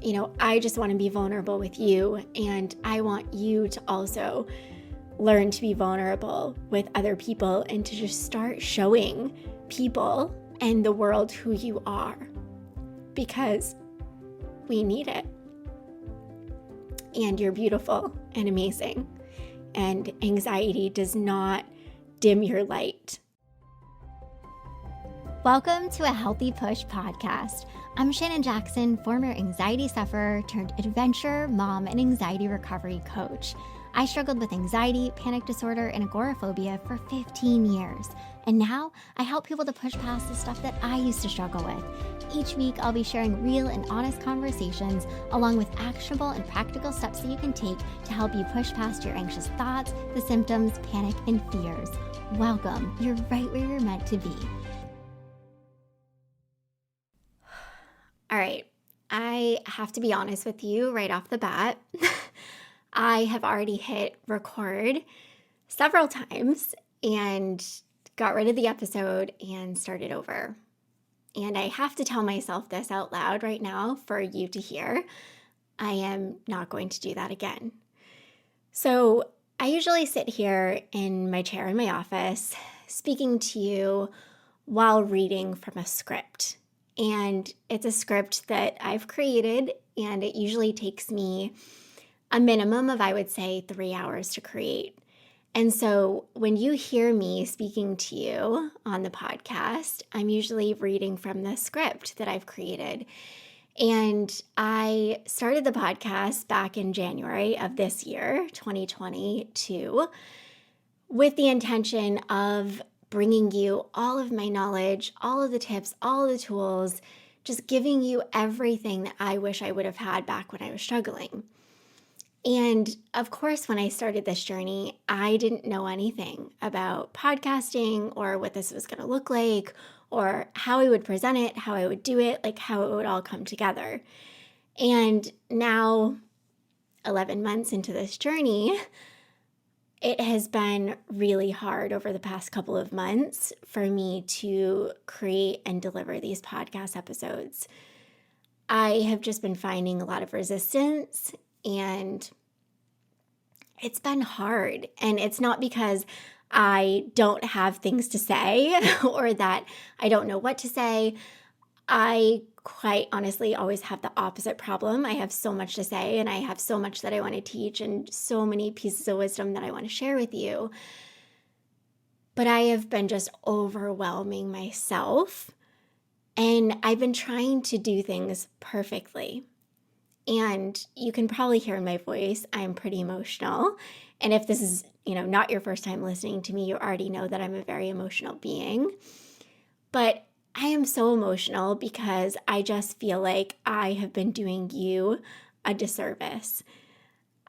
I just want to be vulnerable with you, and I want you to also learn to be vulnerable with other people and to just start showing people and the world who you are, because we need it. And you're beautiful and amazing, and anxiety does not dim your light. Welcome to a Healthy Push podcast. I'm Shannon Jackson, former anxiety sufferer turned adventure mom and anxiety recovery coach. I struggled with anxiety, panic disorder, and agoraphobia for 15 years. And now I help people to push past the stuff that I used to struggle with. Each week, I'll be sharing real and honest conversations along with actionable and practical steps that you can take to help you push past your anxious thoughts, the symptoms, panic, and fears. Welcome. You're right where you're meant to be. All right, I have to be honest with you right off the bat. I have already hit record several times and got rid of the episode and started over. And I have to tell myself this out loud right now for you to hear. I am not going to do that again. So I usually sit here in my chair in my office speaking to you while reading from a script. And it's a script that I've created, and it usually takes me a minimum of, I would say, 3 hours to create. And so when you hear me speaking to you on the podcast, I'm usually reading from the script that I've created. And I started the podcast back in January of this year, 2022, with the intention of bringing you all of my knowledge, all of the tips, all of the tools, just giving you everything that I wish I would have had back when I was struggling. And of course, when I started this journey, I didn't know anything about podcasting or what this was going to look like or how I would present it, how I would do it, like how it would all come together. And now, 11 months into this journey, it has been really hard over the past couple of months for me to create and deliver these podcast episodes. I have just been finding a lot of resistance, and it's been hard. And it's not because I don't have things to say or that I don't know what to say. I quite honestly always have the opposite problem. I have so much to say, and I have so much that I want to teach and so many pieces of wisdom that I want to share with you. But I have been just overwhelming myself, and I've been trying to do things perfectly. And you can probably hear in my voice, I'm pretty emotional. And if this is, not your first time listening to me, you already know that I'm a very emotional being. But I am so emotional because I just feel like I have been doing you a disservice.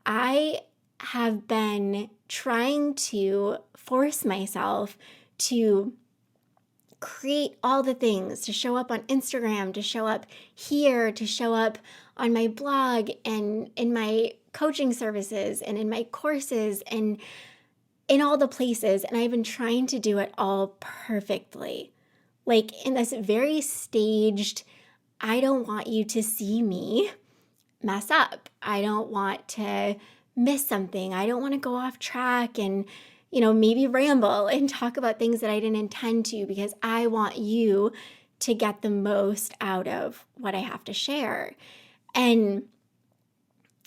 I have been trying to force myself to create all the things, to show up on Instagram, to show up here, to show up on my blog and in my coaching services and in my courses and in all the places. And I've been trying to do it all perfectly. Like in this very staged, I don't want you to see me mess up. I don't want to miss something. I don't want to go off track and, maybe ramble and talk about things that I didn't intend to, because I want you to get the most out of what I have to share. And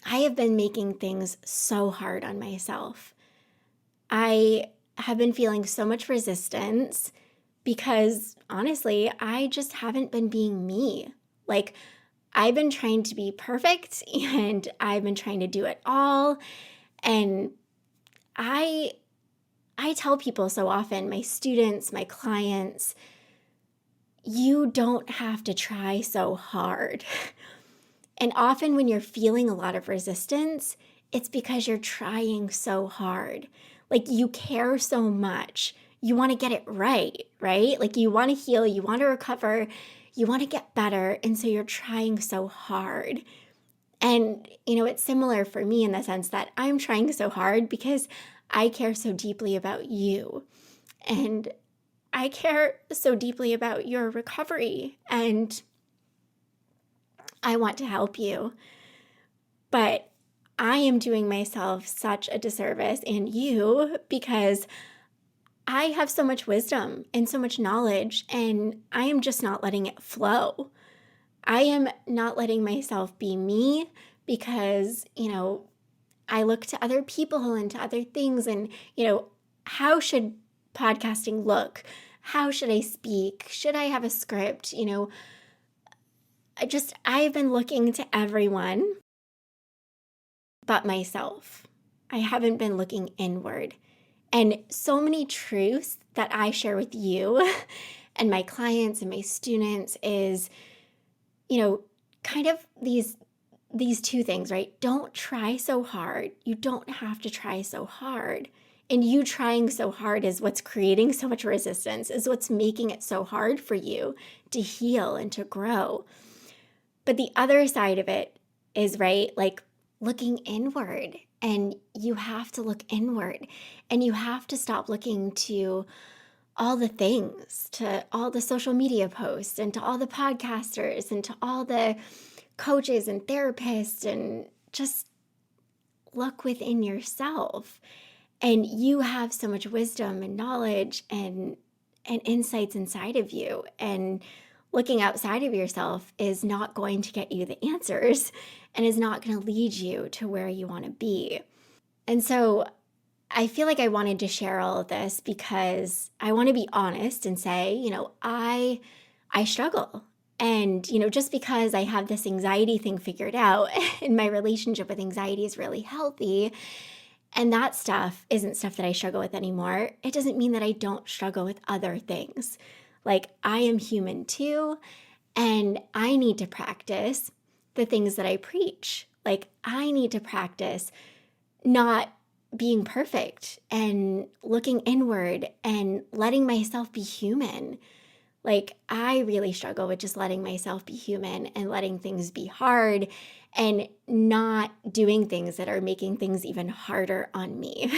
I have been making things so hard on myself. I have been feeling so much resistance because honestly, I just haven't been being me. Like, I've been trying to be perfect and I've been trying to do it all. And I tell people so often, my students, my clients, you don't have to try so hard. And often when you're feeling a lot of resistance, it's because you're trying so hard. Like, you care so much. You want to get it right? Like, you want to heal, you want to recover, you want to get better. And so you're trying so hard. And, it's similar for me in the sense that I'm trying so hard because I care so deeply about you. And I care so deeply about your recovery. And I want to help you. But I am doing myself such a disservice and you because I have so much wisdom and so much knowledge, and I am just not letting it flow. I am not letting myself be me because, I look to other people and to other things and, how should podcasting look? How should I speak? Should I have a script? I've been looking to everyone but myself. I haven't been looking inward. And so many truths that I share with you and my clients and my students is, kind of these two things, right? Don't try so hard. You don't have to try so hard. And you trying so hard is what's creating so much resistance, is what's making it so hard for you to heal and to grow. But the other side of it is, right, like looking inward. And you have to look inward. And you have to stop looking to all the things, to all the social media posts and to all the podcasters and to all the coaches and therapists, and just look within yourself. And you have so much wisdom and knowledge and insights inside of you. And looking outside of yourself is not going to get you the answers and is not going to lead you to where you want to be. And so I feel like I wanted to share all of this because I want to be honest and say, I struggle. And, just because I have this anxiety thing figured out and my relationship with anxiety is really healthy, and that stuff isn't stuff that I struggle with anymore, it doesn't mean that I don't struggle with other things. Like, I am human too, and I need to practice the things that I preach. Like, I need to practice not being perfect and looking inward and letting myself be human. Like, I really struggle with just letting myself be human and letting things be hard and not doing things that are making things even harder on me.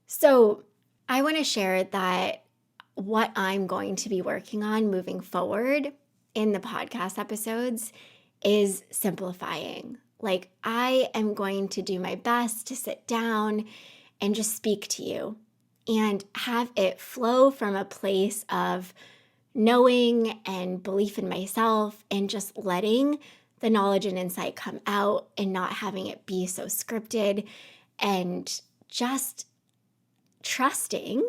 So I want to share that what I'm going to be working on moving forward in the podcast episodes is simplifying. Like, I am going to do my best to sit down and just speak to you and have it flow from a place of knowing and belief in myself and just letting the knowledge and insight come out and not having it be so scripted, and just trusting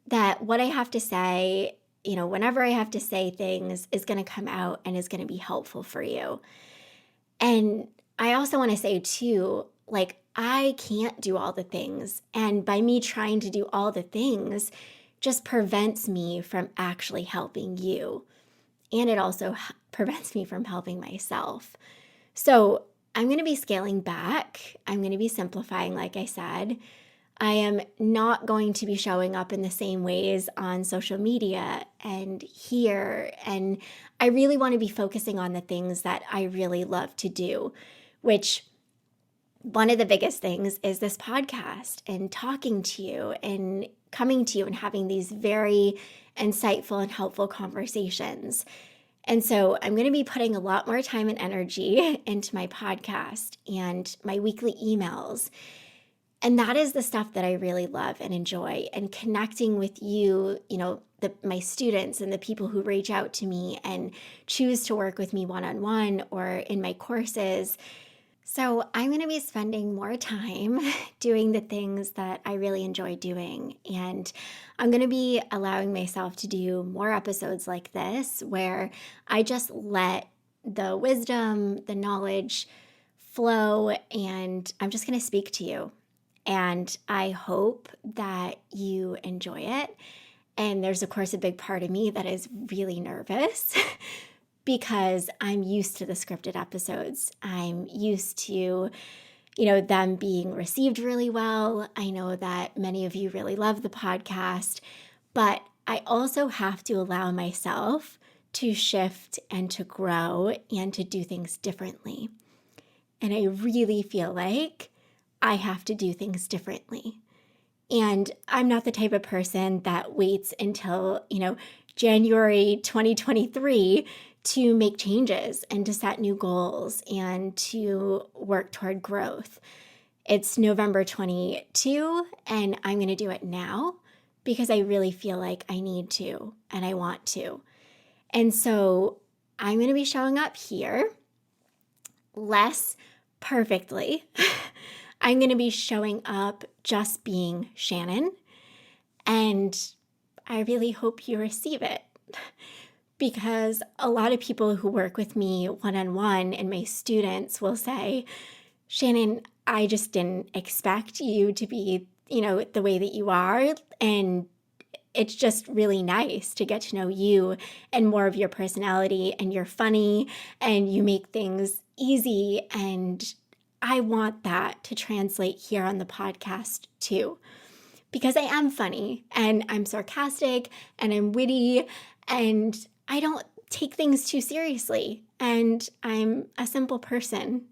that what I have to say, whenever I have to say things, is going to come out and is going to be helpful for you. And I also want to say too, like, I can't do all the things. And by me trying to do all the things just prevents me from actually helping you. And it also prevents me from helping myself. So I'm going to be scaling back. I'm going to be simplifying, like I said. I am not going to be showing up in the same ways on social media and here. And I really want to be focusing on the things that I really love to do, which one of the biggest things is this podcast and talking to you and coming to you and having these very insightful and helpful conversations. And so I'm going to be putting a lot more time and energy into my podcast and my weekly emails. And that is the stuff that I really love and enjoy, and connecting with you, my students and the people who reach out to me and choose to work with me one-on-one or in my courses. So I'm going to be spending more time doing the things that I really enjoy doing. And I'm going to be allowing myself to do more episodes like this, where I just let the wisdom, the knowledge flow, and I'm just going to speak to you. And I hope that you enjoy it. And there's, of course, a big part of me that is really nervous because I'm used to the scripted episodes. I'm used to, them being received really well. I know that many of you really love the podcast, but I also have to allow myself to shift and to grow and to do things differently. And I really feel like I have to do things differently. And I'm not the type of person that waits until, January 2023 to make changes and to set new goals and to work toward growth. It's November 22, and I'm going to do it now because I really feel like I need to and I want to. And so I'm going to be showing up here less perfectly. I'm going to be showing up just being Shannon, and I really hope you receive it. Because a lot of people who work with me one-on-one and my students will say, Shannon, I just didn't expect you to be, the way that you are. And it's just really nice to get to know you and more of your personality, and you're funny and you make things easy. And I want that to translate here on the podcast too, because I am funny and I'm sarcastic and I'm witty and I don't take things too seriously, and I'm a simple person,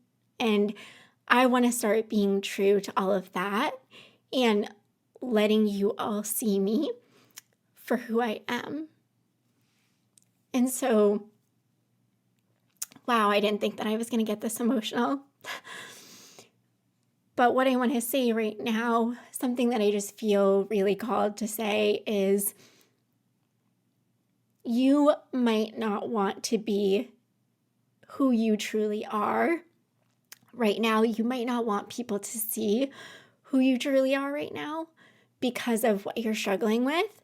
and I want to start being true to all of that and letting you all see me for who I am. And so, wow, I didn't think that I was going to get this emotional. But what I want to say right now, something that I just feel really called to say is, you might not want to be who you truly are right now. You might not want people to see who you truly are right now because of what you're struggling with.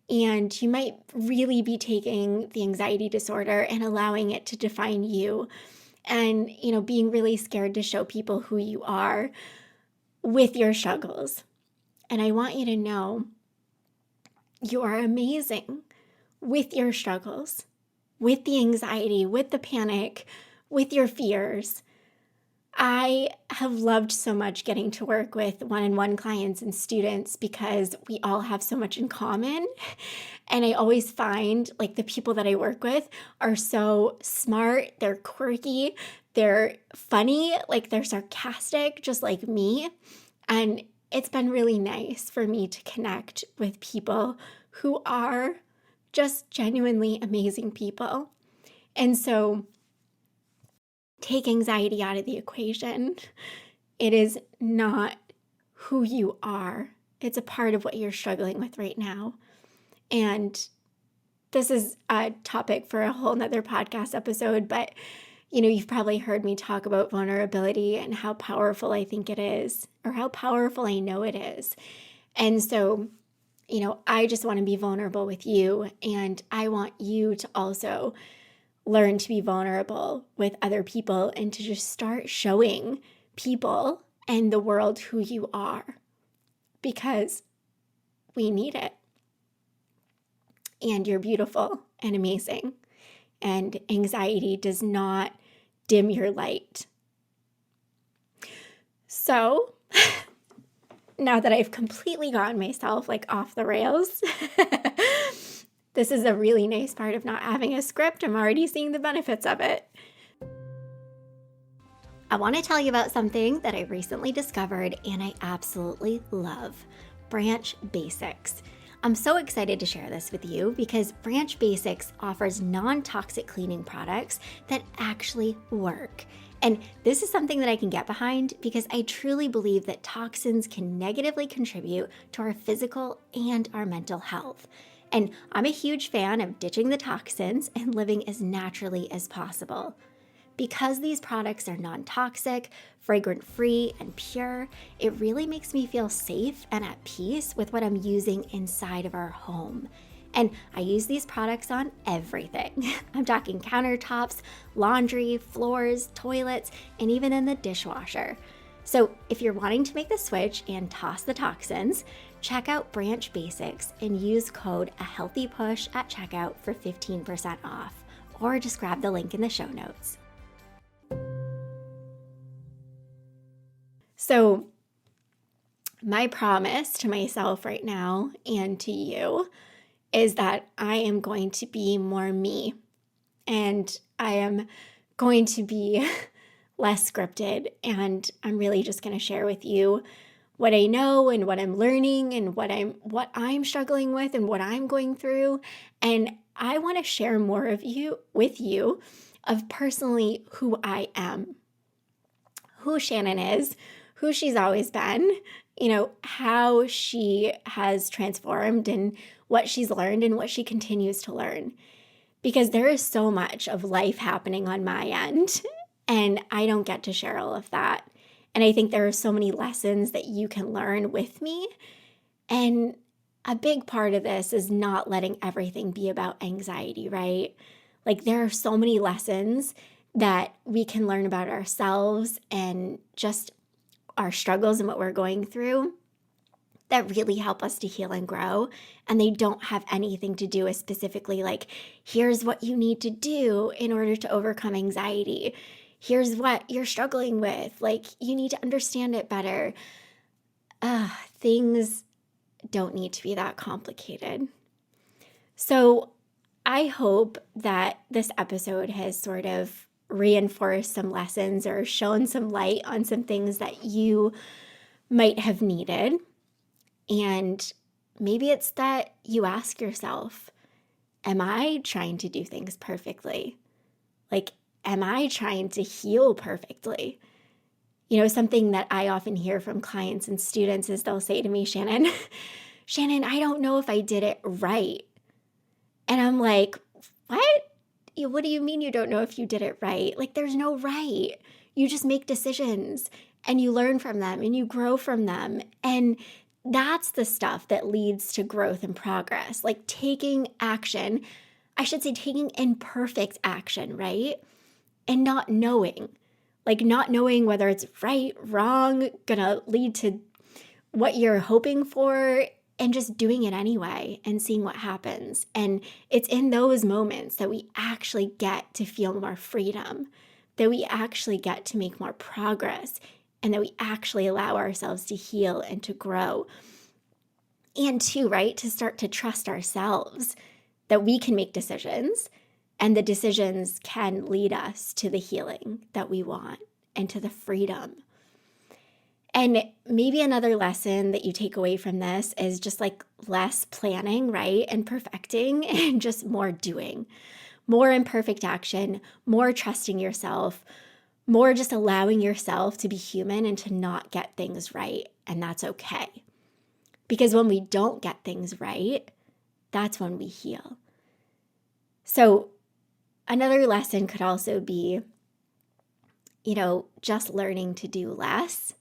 And you might really be taking the anxiety disorder and allowing it to define you, and, being really scared to show people who you are with your struggles. And I want you to know you are amazing with your struggles, with the anxiety, with the panic, with your fears. I have loved so much getting to work with one-on-one clients and students because we all have so much in common. And I always find the people that I work with are so smart, they're quirky, they're funny, they're sarcastic, just like me. And it's been really nice for me to connect with people who are just genuinely amazing people. And so take anxiety out of the equation. It is not who you are. It's a part of what you're struggling with right now. And this is a topic for a whole nother podcast episode, but you've probably heard me talk about vulnerability and how powerful I think it is, or how powerful I know it is. And so I just want to be vulnerable with you, and I want you to also learn to be vulnerable with other people and to just start showing people and the world who you are, because we need it. And you're beautiful and amazing, and anxiety does not dim your light. So now that I've completely gotten myself off the rails, this is a really nice part of not having a script. I'm already seeing the benefits of it. I want to tell you about something that I recently discovered and I absolutely love: Branch Basics. I'm so excited to share this with you because Branch Basics offers non-toxic cleaning products that actually work. And this is something that I can get behind because I truly believe that toxins can negatively contribute to our physical and our mental health. And I'm a huge fan of ditching the toxins and living as naturally as possible. Because these products are non-toxic, fragrance-free, and pure, it really makes me feel safe and at peace with what I'm using inside of our home. And I use these products on everything. I'm talking countertops, laundry, floors, toilets, and even in the dishwasher. So if you're wanting to make the switch and toss the toxins, check out Branch Basics and use code AHEALTHYPUSH at checkout for 15% off. Or just grab the link in the show notes. So my promise to myself right now and to you is that I am going to be more me, and I am going to be less scripted, and I'm really just going to share with you what I know and what I'm learning and what I'm struggling with and what I'm going through. And I want to share more with you of personally who I am, who Shannon is, who she's always been, how she has transformed and what she's learned and what she continues to learn. Because there is so much of life happening on my end, and I don't get to share all of that. And I think there are so many lessons that you can learn with me. And a big part of this is not letting everything be about anxiety, right? Like there are so many lessons that we can learn about ourselves and just our struggles and what we're going through that really help us to heal and grow. And they don't have anything to do with specifically like, here's what you need to do in order to overcome anxiety. Here's what you're struggling with. Like, you need to understand it better. Things don't need to be that complicated. So I hope that this episode has sort of reinforced some lessons or shown some light on some things that you might have needed. And maybe it's that you ask yourself, am I trying to do things perfectly? Like, am I trying to heal perfectly? Something that I often hear from clients and students is they'll say to me, Shannon, I don't know if I did it right. And I'm like, what? What do you mean you don't know if you did it right? Like, there's no right. You just make decisions and you learn from them and you grow from them. And that's the stuff that leads to growth and progress, like taking action. I should say taking imperfect action, right? And not knowing whether it's right, wrong, gonna lead to what you're hoping for, and just doing it anyway and seeing what happens. And it's in those moments that we actually get to feel more freedom, that we actually get to make more progress, and that we actually allow ourselves to heal and to grow. And too, right, to start to trust ourselves that we can make decisions, and the decisions can lead us to the healing that we want and to the freedom. And maybe another lesson that you take away from this is just like less planning, right? And perfecting, and just more doing, more imperfect action, more trusting yourself, more just allowing yourself to be human and to not get things right. And that's okay. Because when we don't get things right, that's when we heal. So another lesson could also be, just learning to do less,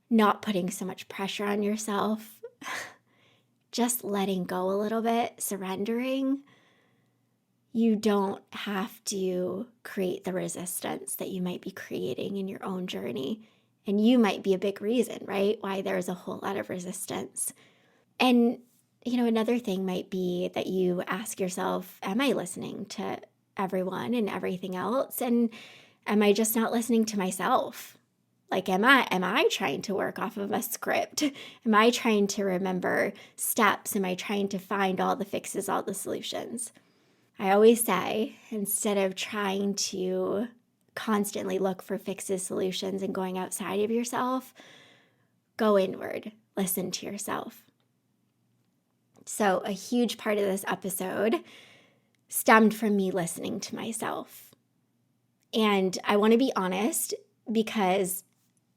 not putting so much pressure on yourself, just letting go a little bit, surrendering. You don't have to create the resistance that you might be creating in your own journey. And you might be a big reason, right? Why there's a whole lot of resistance. And, another thing might be that you ask yourself, am I listening to everyone and everything else? And am I just not listening to myself? Like, am I trying to work off of a script? Am I trying to remember steps? Am I trying to find all the fixes, all the solutions? I always say, instead of trying to constantly look for fixes, solutions, and going outside of yourself, go inward, listen to yourself. So a huge part of this episode stemmed from me listening to myself. And I want to be honest, because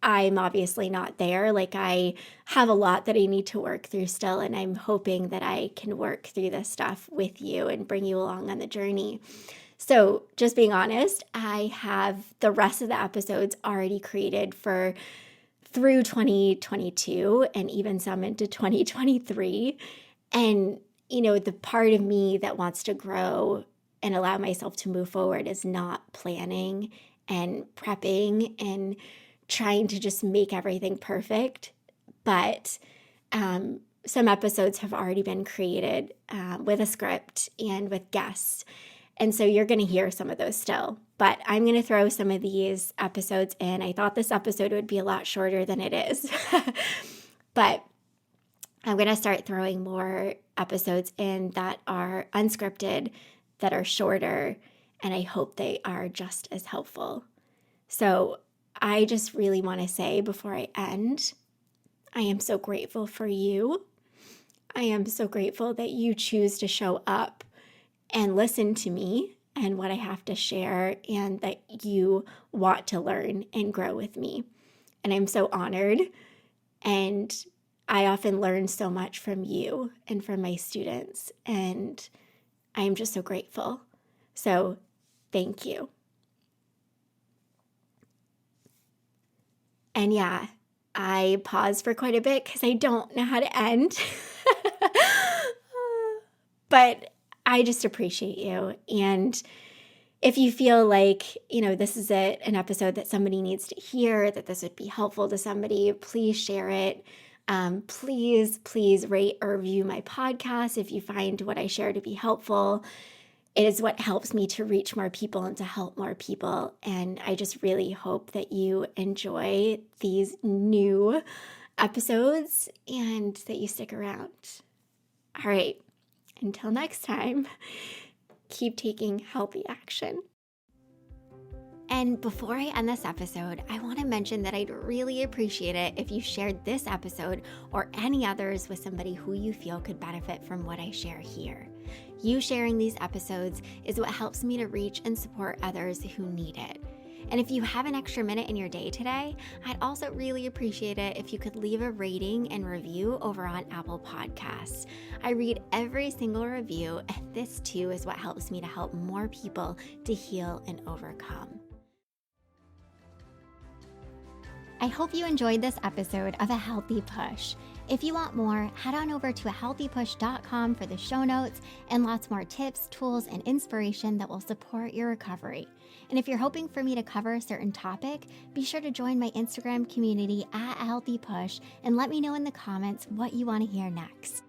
I'm obviously not there. Like, I have a lot that I need to work through still, and I'm hoping that I can work through this stuff with you and bring you along on the journey. So just being honest, I have the rest of the episodes already created through 2022 and even some into 2023. And, the part of me that wants to grow and allow myself to move forward is not planning and prepping and trying to just make everything perfect. But some episodes have already been created with a script and with guests. And so you're going to hear some of those still. But I'm going to throw some of these episodes in. I thought this episode would be a lot shorter than it is. But I'm going to start throwing more episodes in that are unscripted, that are shorter, and I hope they are just as helpful. So I just really want to say before I end, I am so grateful for you. I am so grateful that you choose to show up and listen to me and what I have to share, and that you want to learn and grow with me. And I'm so honored. And I often learn so much from you and from my students. And I am just so grateful. So thank you. And yeah, I paused for quite a bit because I don't know how to end. But I just appreciate you. And if you feel like, this is an episode that somebody needs to hear, that this would be helpful to somebody, please share it. Please rate or review my podcast if you find what I share to be helpful. It is what helps me to reach more people and to help more people. And I just really hope that you enjoy these new episodes and that you stick around. All right, until next time, keep taking healthy action. And before I end this episode, I want to mention that I'd really appreciate it if you shared this episode or any others with somebody who you feel could benefit from what I share here. You sharing these episodes is what helps me to reach and support others who need it. And if you have an extra minute in your day today, I'd also really appreciate it if you could leave a rating and review over on Apple Podcasts. I read every single review, and this too is what helps me to help more people to heal and overcome. I hope you enjoyed this episode of A Healthy Push. If you want more, head on over to ahealthypush.com for the show notes and lots more tips, tools, and inspiration that will support your recovery. And if you're hoping for me to cover a certain topic, be sure to join my Instagram community at A Healthy Push and let me know in the comments what you want to hear next.